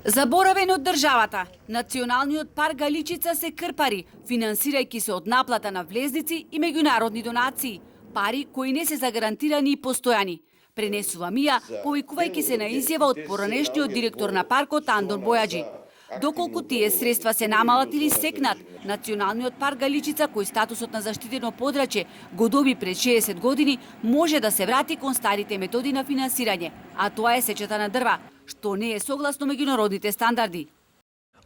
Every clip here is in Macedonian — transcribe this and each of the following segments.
Заборавен од државата, Националниот парк Галичица се крпари, финансирајќи се од наплата на влезници и меѓународни донации, пари кои не се загарантирани и постојани, пренесува Мија, повикувајќи се на изјава од поранешниот директор на паркот Андон Бојаджи. Доколку тие средства се намалат или секнат, Националниот парк Галичица, кој статусот на заштитено подрачје го доби пред 60 години, може да се врати кон старите методи на финансирање, а тоа е сечата на дрва, што не е согласно меѓународните стандарди.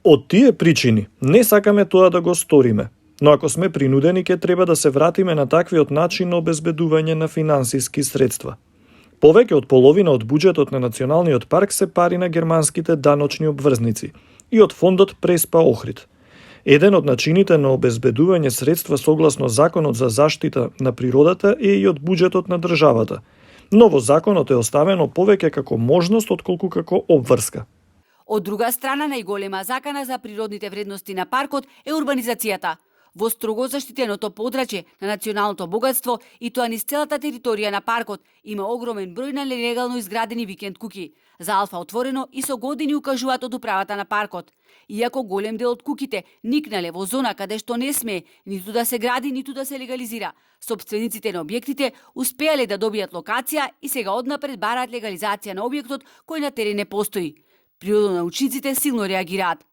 Од тие причини не сакаме тоа да го сториме, но ако сме принудени ќе треба да се вратиме на таквиот начин на обезбедување на финансиски средства. Повеќе од половина од буџетот на Националниот парк се пари на германските даночни обврзници и од фондот Преспа Охрид. Еден од начините на обезбедување средства согласно Законот за заштита на природата е и од буџетот на државата, но во законот е оставено повеќе како можност отколку како обврска. Од друга страна, најголема закана за природните вредности на паркот е урбанизацијата. Во строго заштитеното подрачје на националното богатство и тоа низ целата територија на паркот има огромен број на нелегално изградени викенд куќи. За Алфа отворено и со години укажуваат од управата на паркот. Иако голем дел од куќите никнале во зона каде што не смее ниту да се гради, ниту да се легализира, сопствениците на објектите успеале да добијат локација и сега однапред бараат легализација на објектот кој на терен не постои. Природонаучниците силно реагираат.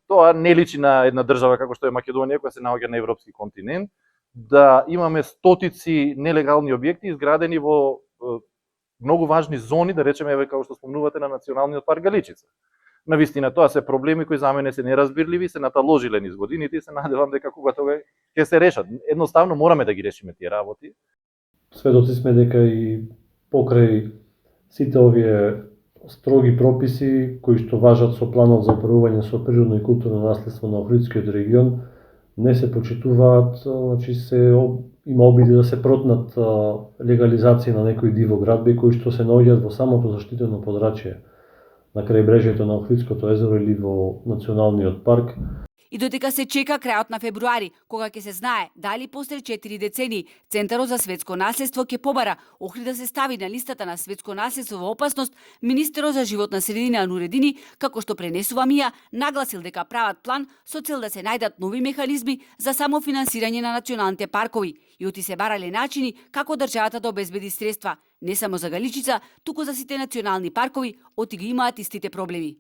Тоа не личи на една држава како што е Македонија, која се наоѓа на европски континент, да имаме стотици нелегални објекти изградени во многу важни зони, да речеме еве како што спомнувате на Националниот парк Галичица. Навистина тоа се проблеми кои за мене се неразбирливи, се наталожиле низ годините и се надевам дека кога тоа ќе се решат. Едноставно мораме да ги решиме тие работи. Сведоци сме дека и покрај сите овие строги прописи кои што важат со планот за управување со природно и културно наследство на Охридскиот регион не се почитуваат, значи има обиди да се протнат легализација на некои дивоградби кои што се наоѓаат во самото заштитено подрачје на крајбрежјето на Охридското езеро или во Националниот парк. И додека се чека крајот на февруари, кога ќе се знае дали после 4 децении Центарот за светско наследство ќе побара Охрид да се стави на листата на светско наследство во опасност, министерот за животна средина Нуредини, како што пренесува Мија, нагласил дека прават план со цел да се најдат нови механизми за самофинансирање на националните паркови и оти се барале начини како државата да обезбеди средства, не само за Галичица, туку за сите национални паркови, оти ги имаат истите проблеми.